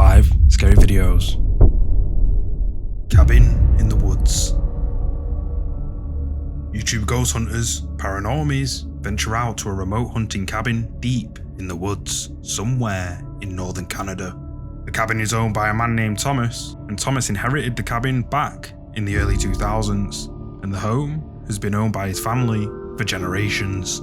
5 scary videos. Cabin in the woods. YouTube ghost hunters, Paranormies, venture out to a remote hunting cabin deep in the woods, somewhere in northern Canada. The cabin is owned by a man named Thomas, and Thomas inherited the cabin back in the early 2000s, and the home has been owned by his family for generations.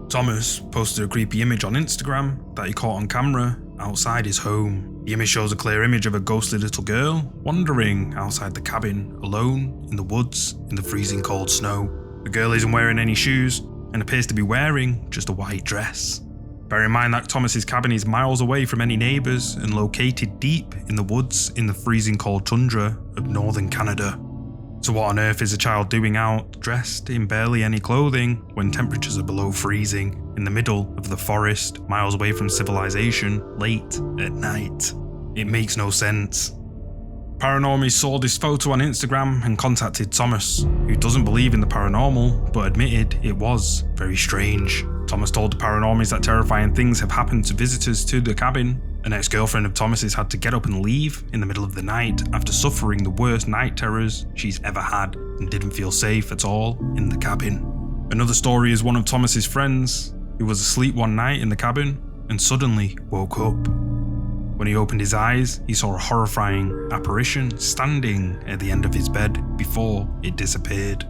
Thomas posted a creepy image on Instagram that he caught on camera outside his home. The image shows a clear image of a ghostly little girl wandering outside the cabin alone in the woods in the freezing cold snow. The girl isn't wearing any shoes and appears to be wearing just a white dress. Bear in mind that Thomas's cabin is miles away from any neighbours and located deep in the woods in the freezing cold tundra of northern Canada. So what on earth is a child doing out, dressed in barely any clothing, when temperatures are below freezing, in the middle of the forest, miles away from civilization, late at night? It makes no sense. Paranormies saw this photo on Instagram and contacted Thomas, who doesn't believe in the paranormal, but admitted it was very strange. Thomas told the Paranormies that terrifying things have happened to visitors to the cabin. An ex-girlfriend of Thomas's had to get up and leave in the middle of the night after suffering the worst night terrors she's ever had and didn't feel safe at all in the cabin. Another story is one of Thomas's friends who was asleep one night in the cabin and suddenly woke up. When he opened his eyes, he saw a horrifying apparition standing at the end of his bed before it disappeared.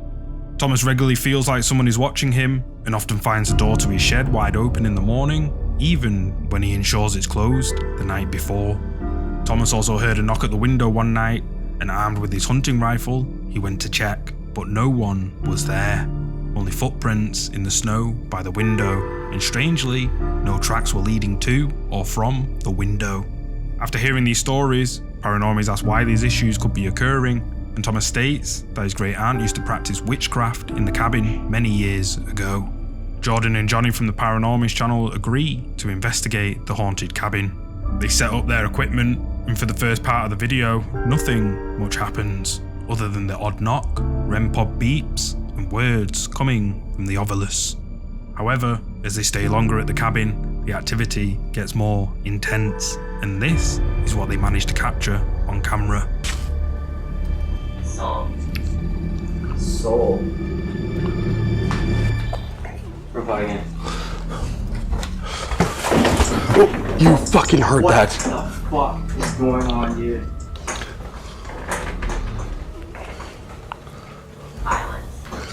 Thomas regularly feels like someone is watching him and often finds the door to his shed wide open in the morning, even when he ensures it's closed the night before. Thomas also heard a knock at the window one night, and armed with his hunting rifle, he went to check, but no one was there. Only footprints in the snow by the window, and strangely, no tracks were leading to or from the window. After hearing these stories, Paranormies asked why these issues could be occurring, and Thomas states that his great aunt used to practice witchcraft in the cabin many years ago. Jordyn and Johnny from the Paranormies channel agree to investigate the haunted cabin. They set up their equipment, and for the first part of the video, nothing much happens, other than the odd knock, REM pod beeps, and words coming from the ovilus. However, as they stay longer at the cabin, the activity gets more intense, and this is what they managed to capture on camera. Soul. Horrifying. Oh, you fucking heard that. What the fuck is going on, dude?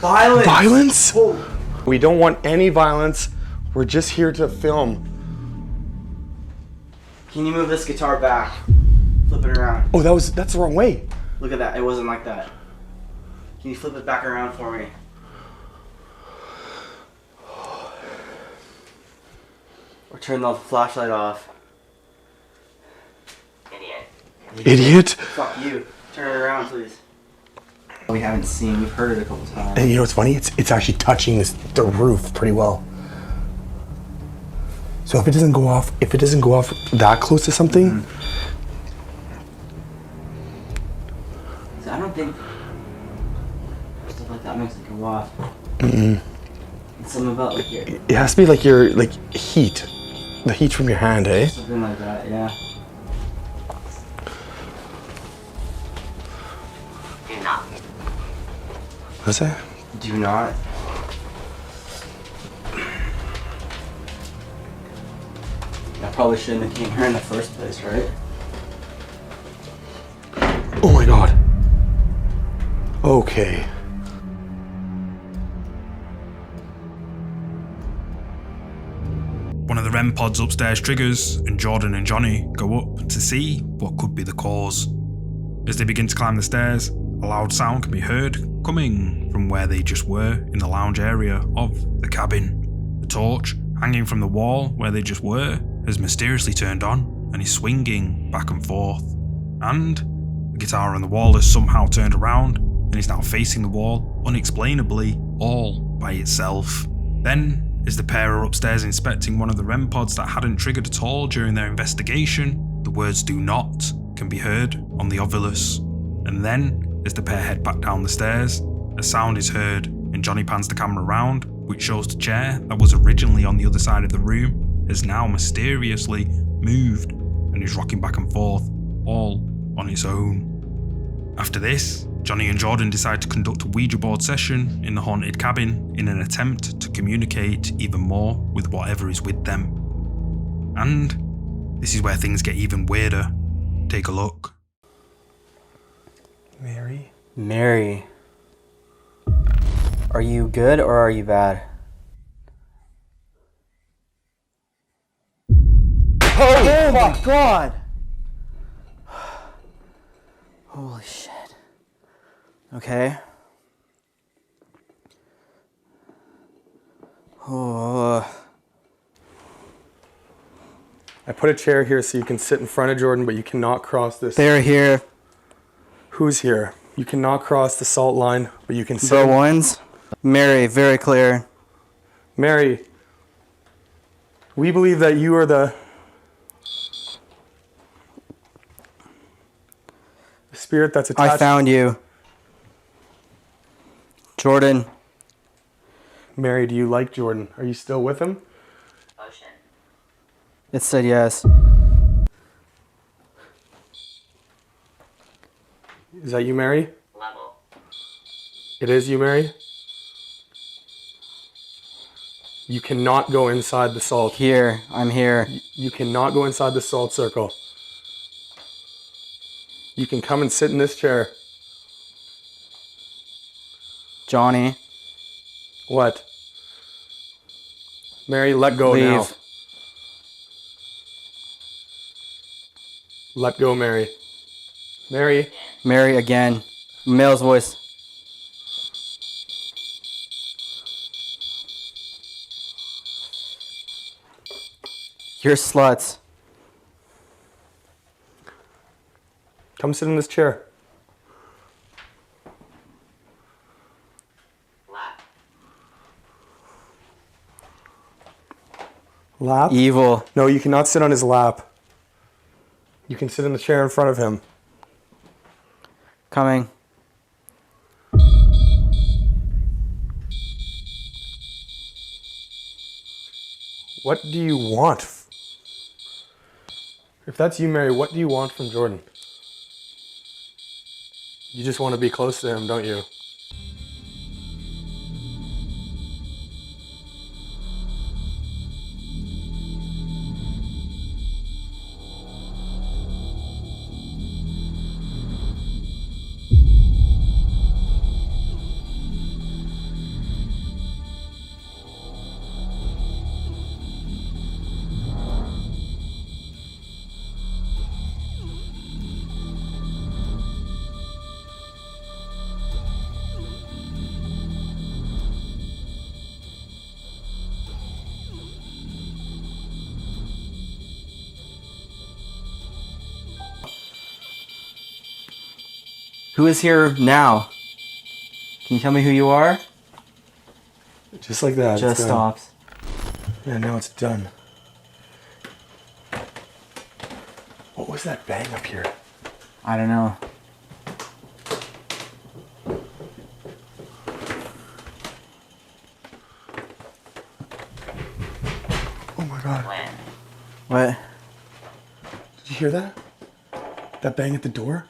Violence. Violence? Oh. We don't want any violence. We're just here to film. Can you move this guitar back? Flip it around. Oh, that's the wrong way. Look at that. It wasn't like that. Can you flip it back around for me? Or turn the flashlight off. Idiot. Fuck you. Turn it around, please. We haven't seen. We've heard it a couple times. And you know what's funny? It's actually touching the roof pretty well. So if it doesn't go off that close to something. So I don't think stuff like that makes it go off. It's something about like your. It has to be like your heat. The heat from your hand, eh? Something like that, yeah. Do not. What's that? Do not. I probably shouldn't have came here in the first place, right? Oh my god. Okay. One of the REM pods upstairs triggers, and Jordyn and Johnny go up to see what could be the cause. As they begin to climb the stairs, a loud sound can be heard coming from where they just were in the lounge area of the cabin. The torch, hanging from the wall where they just were, has mysteriously turned on and is swinging back and forth. And the guitar on the wall has somehow turned around and is now facing the wall unexplainably all by itself. Then, as the pair are upstairs inspecting one of the REM pods that hadn't triggered at all during their investigation, the words "do not" can be heard on the ovilus. And then, as the pair head back down the stairs, a sound is heard and Johnny pans the camera around, which shows the chair that was originally on the other side of the room has now mysteriously moved and is rocking back and forth, all on its own. After this, Johnny and Jordyn decide to conduct a Ouija board session in the haunted cabin in an attempt to communicate even more with whatever is with them. And this is where things get even weirder. Take a look. Mary? Mary. Are you good or are you bad? Oh my god! Holy shit. Okay. Oh. I put a chair here so you can sit in front of Jordyn, but you cannot cross this. They're here. Who's here? You cannot cross the salt line, but you can sit. The ones? Mary, very clear. Mary, we believe that you are the spirit that's attached. I found you. Jordyn. Mary, do you like Jordyn? Are you still with him? Ocean. It said yes. Is that you, Mary? Level. It is you, Mary? You cannot go inside the salt. Here, I'm here. You cannot go inside the salt circle. You can come and sit in this chair. Johnny. What? Mary, let go Leave. now. Let go, Mary. Mary. Mary again. Male's voice. You're sluts. Come sit in this chair. Lap? Evil. No, you cannot sit on his lap. You can sit in the chair in front of him. Coming. What do you want? If that's you, Mary, what do you want from Jordyn? You just want to be close to him, don't you? Who is here now? Can you tell me who you are? Just like that. Just it's done. stops. Yeah, now it's done. What was that bang up here? I don't know. Oh my god. What? Did you hear that? That bang at the door?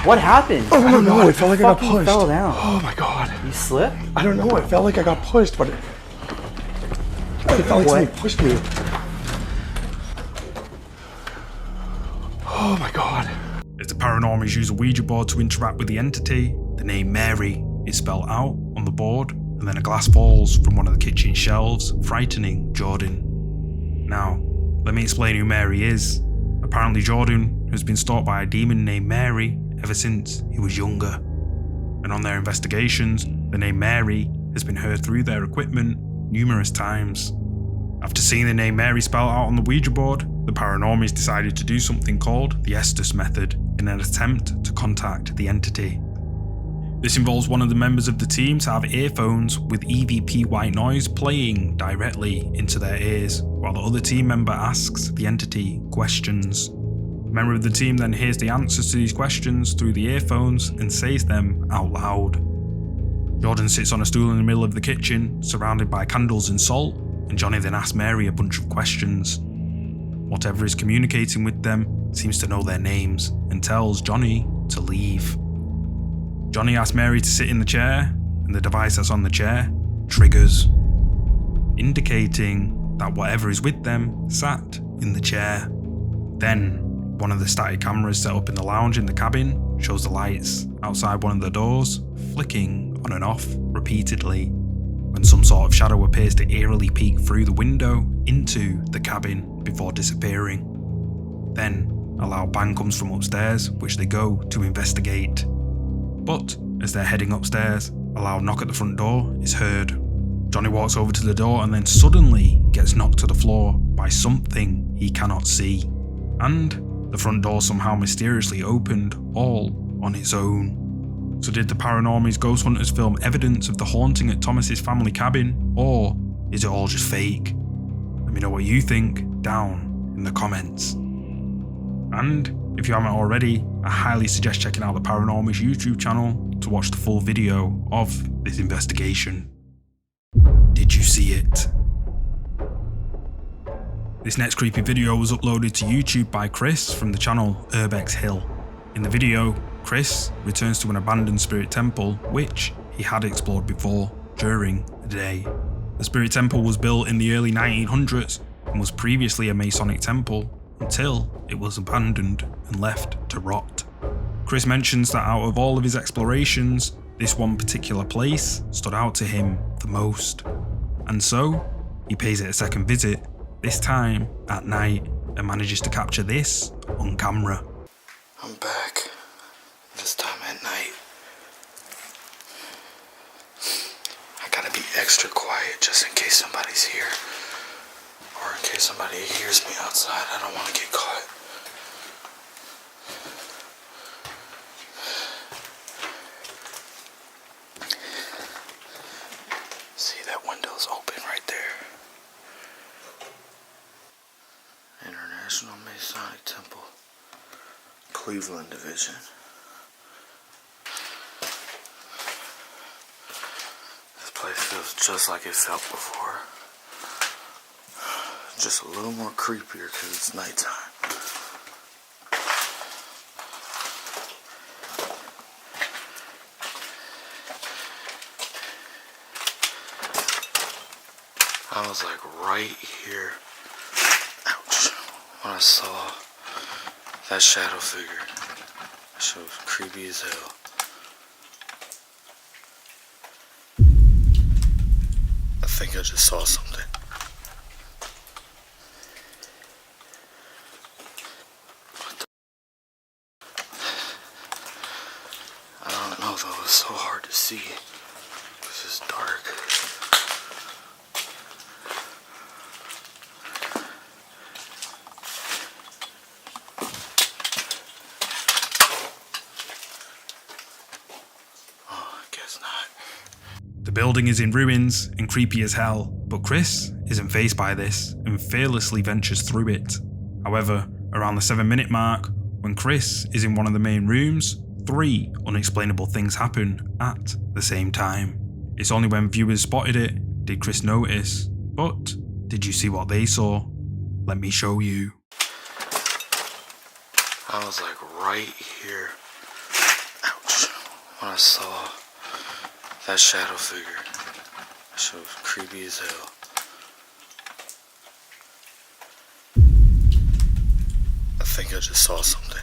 What happened? Oh, I don't know. It felt like I got Fucking pushed. fell down. Oh my god. You slipped? I don't know. It felt like I got pushed, but it felt like somebody pushed me. Oh my god. As the Paranormies use a Ouija board to interact with the entity, the name Mary is spelled out on the board, and then a glass falls from one of the kitchen shelves, frightening Jordyn. Now, let me explain who Mary is. Apparently Jordyn has been stalked by a demon named Mary ever since he was younger. And on their investigations, the name Mary has been heard through their equipment numerous times. After seeing the name Mary spelled out on the Ouija board, the Paranormies decided to do something called the Estes method in an attempt to contact the entity. This involves one of the members of the team to have earphones with EVP white noise playing directly into their ears, while the other team member asks the entity questions. A member of the team then hears the answers to these questions through the earphones and says them out loud. Jordyn sits on a stool in the middle of the kitchen, surrounded by candles and salt, and Johnny then asks Mary a bunch of questions. Whatever is communicating with them seems to know their names and tells Johnny to leave. Johnny asks Mary to sit in the chair, and the device that's on the chair triggers, indicating that whatever is with them sat in the chair. Then, one of the static cameras set up in the lounge in the cabin shows the lights outside one of the doors flicking on and off repeatedly when some sort of shadow appears to eerily peek through the window into the cabin before disappearing. Then, a loud bang comes from upstairs, which they go to investigate. But as they're heading upstairs, a loud knock at the front door is heard. Johnny walks over to the door and then suddenly gets knocked to the floor by something he cannot see. And the front door somehow mysteriously opened all on its own. So did the Paranormies ghost hunters film evidence of the haunting at Thomas's family cabin, or is it all just fake? Let me know what you think down in the comments. And if you haven't already, I highly suggest checking out the Paranormies YouTube channel to watch the full video of this investigation. Did you see it? This next creepy video was uploaded to YouTube by Chris from the channel Urbex Hill. In the video, Chris returns to an abandoned spirit temple which he had explored before during the day. The spirit temple was built in the early 1900s and was previously a Masonic temple until it was abandoned and left to rot. Chris mentions that out of all of his explorations, this one particular place stood out to him the most. And so, he pays it a second visit, this time at night, and manages to capture this on camera. I'm back, this time at night. I gotta be extra quiet just in case somebody's here. Or in case somebody hears me outside, I don't want to get caught. See, that window's open right there. International Masonic Temple, Cleveland Division. This place feels just like it felt before. Just a little more creepier because it's nighttime. I was like right here. Ouch. When I saw that shadow figure. That shit was creepy as hell. I think I just saw something. I don't know though, it's so hard to see. This is dark. The building is in ruins and creepy as hell, but Chris isn't fazed by this and fearlessly ventures through it. However, around the 7-minute mark, when Chris is in one of the main rooms, 3 unexplainable things happen at the same time. It's only when viewers spotted it did Chris notice, but did you see what they saw? Let me show you. I was like right here. Ouch. When I saw that shadow figure. That shit was creepy as hell. I think I just saw something.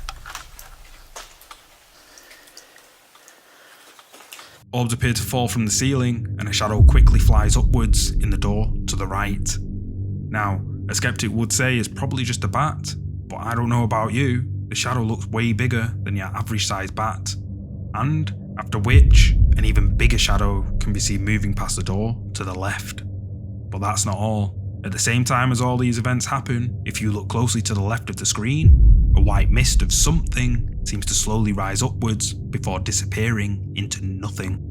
Orbs appear to fall from the ceiling and a shadow quickly flies upwards in the door to the right. Now, a skeptic would say it's probably just a bat, but I don't know about you, the shadow looks way bigger than your average sized bat. And after which, an even bigger shadow can be seen moving past the door to the left. But that's not all. At the same time as all these events happen, if you look closely to the left of the screen, a white mist of something seems to slowly rise upwards before disappearing into nothing.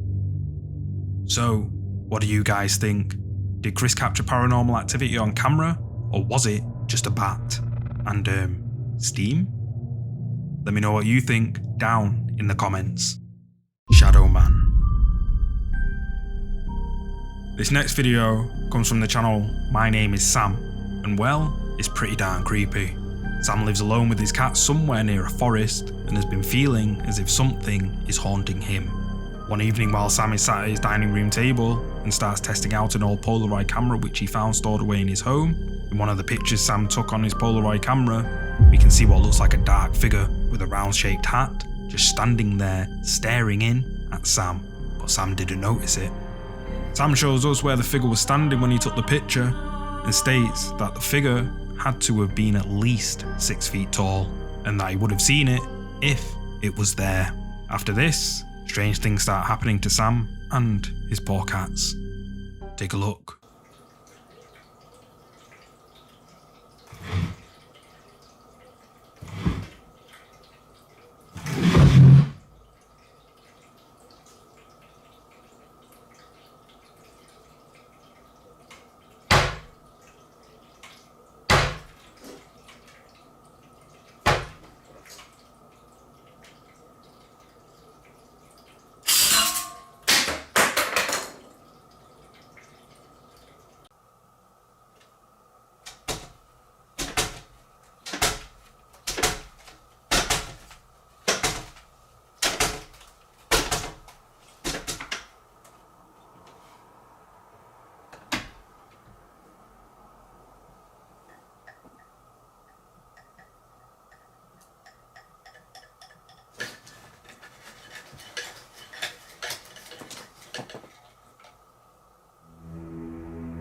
So, what do you guys think? Did Chris capture paranormal activity on camera, or was it just a bat? And, steam? Let me know what you think down in the comments. Shadow Man. This next video comes from the channel MyNameIsSam, and well, it's pretty darn creepy. Sam lives alone with his cat somewhere near a forest and has been feeling as if something is haunting him. One evening while Sam is sat at his dining room table and starts testing out an old Polaroid camera which he found stored away in his home, in one of the pictures Sam took on his Polaroid camera, we can see what looks like a dark figure with a round shaped hat just standing there staring in at Sam, but Sam didn't notice it. Sam shows us where the figure was standing when he took the picture and states that the figure had to have been at least 6 feet tall and that he would have seen it if it was there. After this, strange things start happening to Sam and his poor cats. Take a look.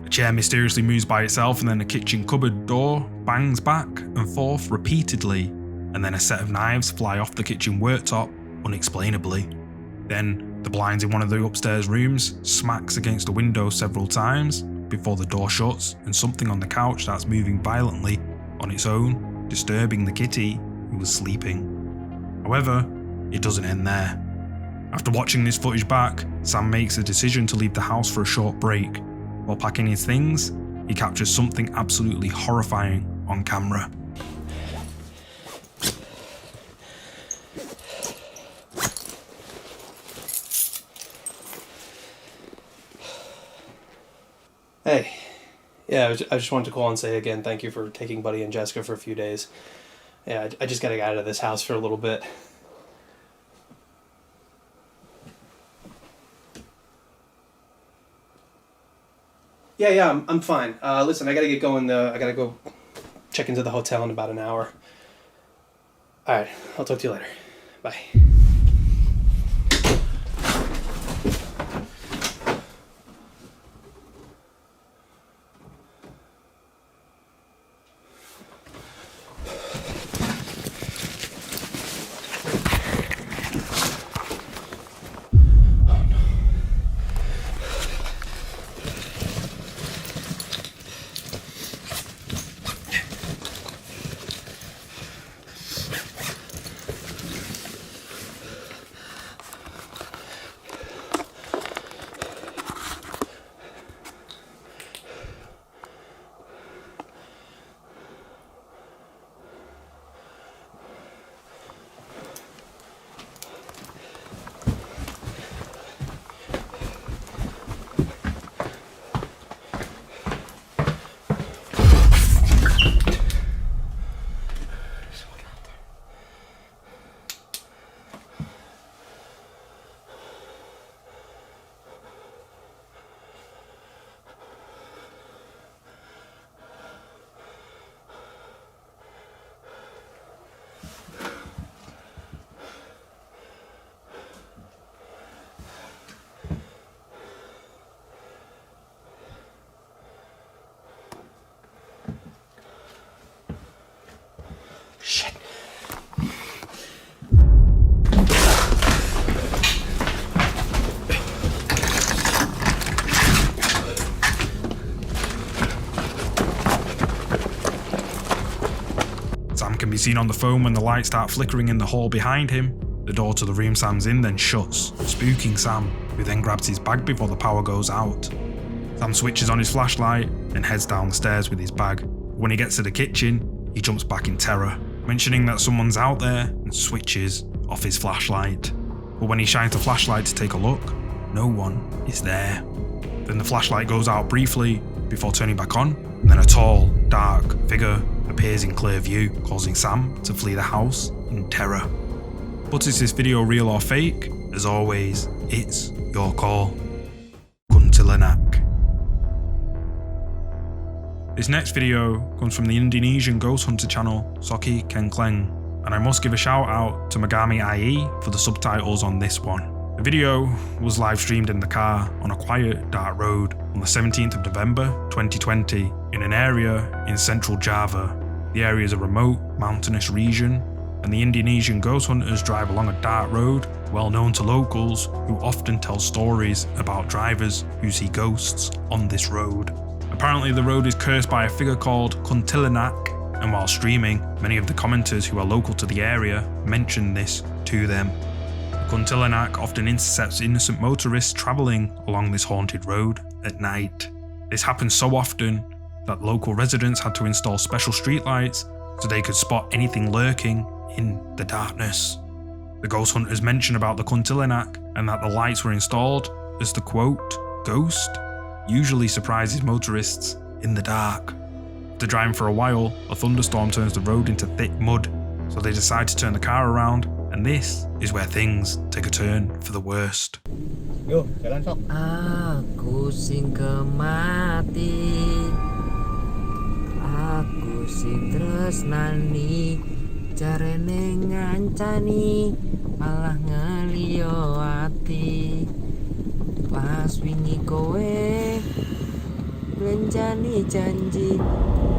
A chair mysteriously moves by itself, and then the kitchen cupboard door bangs back and forth repeatedly, and then a set of knives fly off the kitchen worktop unexplainably. Then the blinds in one of the upstairs rooms smacks against the window several times before the door shuts and something on the couch starts moving violently on its own, disturbing the kitty who was sleeping. However, it doesn't end there. After watching this footage back, Sam makes a decision to leave the house for a short break. While packing his things, he captures something absolutely horrifying on camera. Hey, yeah, I just wanted to call and say again, thank you for taking Buddy and Jessica for a few days. Yeah, I just gotta get out of this house for a little bit. Yeah, I'm fine. Listen, I gotta get going. I gotta go check into the hotel in about an hour. Alright, I'll talk to you later. Bye. Shit. Sam can be seen on the phone when the lights start flickering in the hall behind him. The door to the room Sam's in then shuts, spooking Sam, who then grabs his bag before the power goes out. Sam switches on his flashlight and heads down the stairs with his bag. When he gets to the kitchen, he jumps back in terror, mentioning that someone's out there and switches off his flashlight. But when he shines the flashlight to take a look, no one is there. Then the flashlight goes out briefly before turning back on, and then a tall, dark figure appears in clear view, causing Sam to flee the house in terror. But is this video real or fake? As always, it's your call. Kuntilanak. This next video comes from the Indonesian ghost hunter channel Soki Kencleng, and I must give a shout out to Megami IE for the subtitles on this one. The video was live streamed in the car on a quiet, dark road on the 17th of November 2020 in an area in central Java. The area is a remote, mountainous region, and the Indonesian ghost hunters drive along a dark road well known to locals who often tell stories about drivers who see ghosts on this road. Apparently the road is cursed by a figure called Kuntilanak, and while streaming, many of the commenters who are local to the area mention this to them. Kuntilanak often intercepts innocent motorists travelling along this haunted road at night. This happens so often that local residents had to install special streetlights so they could spot anything lurking in the darkness. The ghost hunters mention about the Kuntilanak and that the lights were installed as the quote, ghost usually surprises motorists in the dark. After driving for a while, a thunderstorm turns the road into thick mud, so they decide to turn the car around, and this is where things take a turn for the worst. Yo, jalan sok. Aku sing kemati, aku sing tresnani, jarene ngancani, malah ngeliyo ati. Pas wingi kowe lencani janji,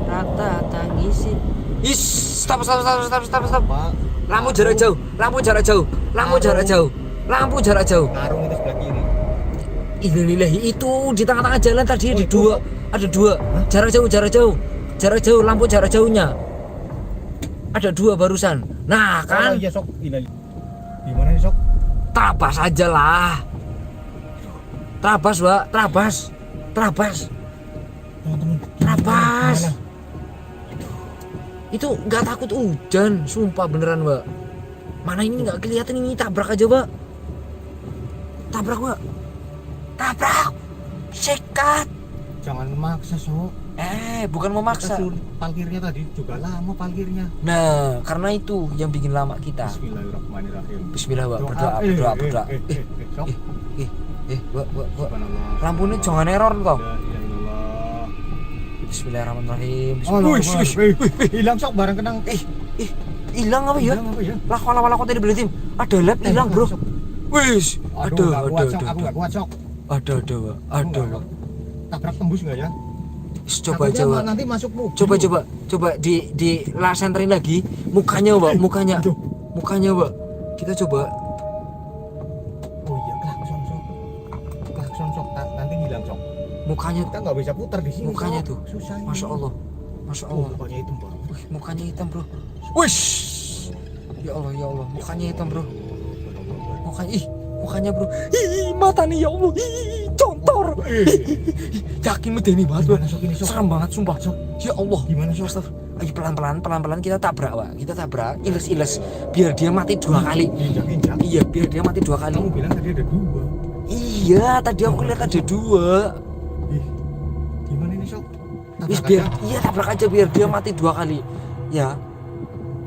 rata tangisi. Stop. Lampu jarak jauh. Karung itu sebelah kiri. Innalillahi, itu di tengah-tengah jalan tadi ada dua. Jarak jauh, lampu jarak jauhnya. Ada dua barusan. Nah, kan? Oh iya sok, di mana nih sok? Terabas aja lah. Terabas, Mbak. Teman-teman. Terabas. Itu nggak takut hujan, sumpah beneran, Mbak. Mana ini nggak kelihatan, ini tabrak aja, Mbak. Tabrak. Sikat. Jangan memaksa sok. Bukan memaksa. Parkirnya tadi juga lama parkirnya. Nah, karena itu yang bikin lama kita. Bismillahirrahmanirrahim. Bismillah, Mbak. Berdoa. Mbak. Lampunya jangan error toh. Bismillahirrahmanirrahim. Hilang sok barang kenang. Hilang apa ya? Lah wala kok tadi beli tim. Ada lab hilang, Bro. Wis. Aduh, aku enggak kuat sok. Aduh. Tabrak tembus enggak ya? Coba. Nanti masuk mobil. Coba di senterin lagi mukanya, Mbak. Mukanya, Mbak. Kita coba. Oh iya, klakson sok. Nanti hilang sok. Mukanya Kita nggak bisa putar di sini. Mukanya sok. tuh. Susah ini. Masya Allah. Mukanya hitam banget. Mukanya hitam, Bro. Wish. Ya Allah. Mukanya hitam, Bro. Mukanya, Bro. Matanya ya Allah. Contor. Yakin medeni banget, Bro. Serem banget sumpah. Ya Allah. Gimana sok? Ayo pelan-pelan kita tabrak, Pak. Kita tabrak iles biar dia mati 2 kali. Injak. Iya, biar dia mati 2 kali. Kamu bilang tadi ada 2. Iya, tadi aku lihat ada 2. Gimana ini sok? Tabrak aja biar dia mati 2 kali. Ya.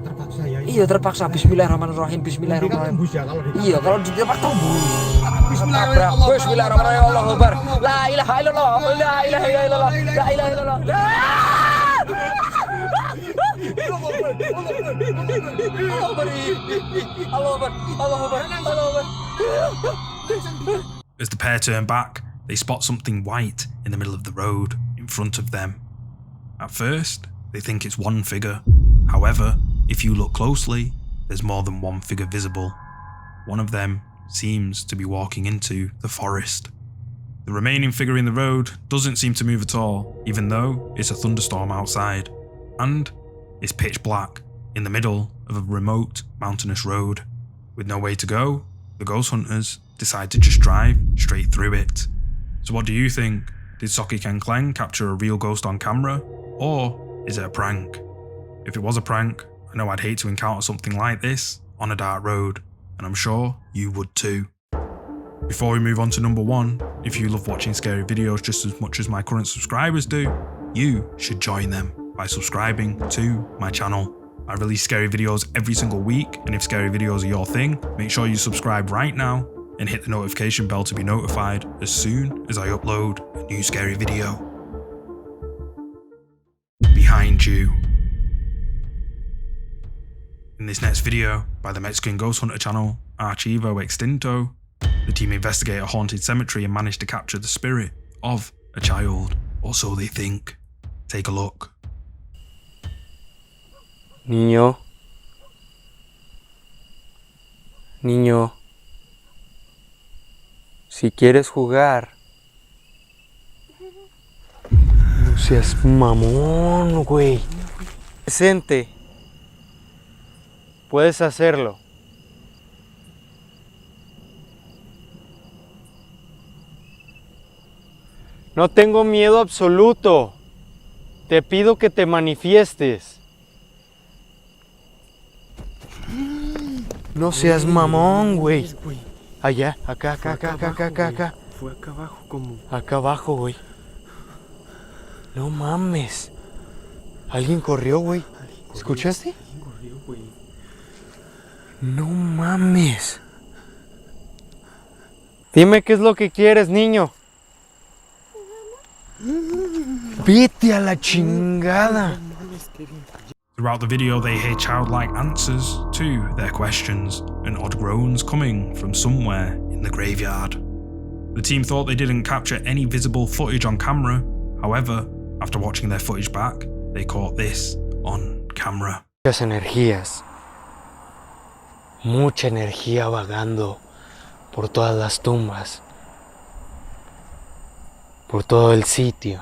Terpaksa ya. Iya, terpaksa. Bismillahirrahmanirrahim. Tembus ya kalau di. Iya, kalau di tempat tembus. Bismillahirrahmanirrahim. Allahu Akbar. La ilaha illallah. La ilaha illallah. La ilaha illallah. Allahu Akbar. As the pair turn back, they spot something white in the middle of the road in front of them. At first, they think it's one figure. However, if you look closely, there's more than one figure visible. One of them seems to be walking into the forest. The remaining figure in the road doesn't seem to move at all, even though it's a thunderstorm outside, and it's pitch black in the middle of a remote mountainous road. With no way to go, the ghost hunters decide to just drive straight through it. So what do you think? Did Soki Kencleng capture a real ghost on camera, or is it a prank? If it was a prank, I know I'd hate to encounter something like this on a dark road, and I'm sure you would too. Before we move on to number 1, if you love watching scary videos just as much as my current subscribers do, you should join them by subscribing to my channel. I release scary videos every single week, and if scary videos are your thing, make sure you subscribe right now and hit the notification bell to be notified as soon as I upload a new scary video. Behind you. In this next video, by the Mexican ghost hunter channel Archivo Extinto, the team investigate a haunted cemetery and manage to capture the spirit of a child, or so they think. Take a look. Niño. Niño. Si quieres jugar. No seas mamón, güey. Presente. Puedes hacerlo. No tengo miedo absoluto. Te pido que te manifiestes. No seas mamón, güey. Allá, acá. Fue acá abajo como... Acá abajo, güey. No mames. Alguien corrió, güey. ¿Escuchaste? Alguien corrió, güey. No mames. Dime qué es lo que quieres, niño. Vete a la chingada. Throughout the video, they hear childlike answers to their questions and odd groans coming from somewhere in the graveyard. The team thought they didn't capture any visible footage on camera. However, after watching their footage back, they caught this on camera. Muchas energías. Mucha energía vagando por todas las tumbas. Por todo el sitio.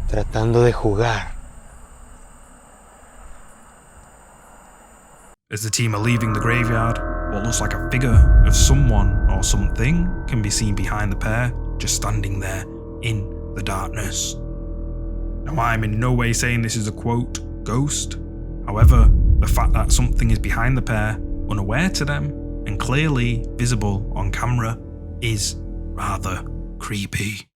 Tratando de jugar. As the team are leaving the graveyard, what looks like a figure of someone or something can be seen behind the pair, just standing there in the darkness. Now, I'm in no way saying this is a quote ghost. However, the fact that something is behind the pair, unaware to them, and clearly visible on camera, is rather creepy.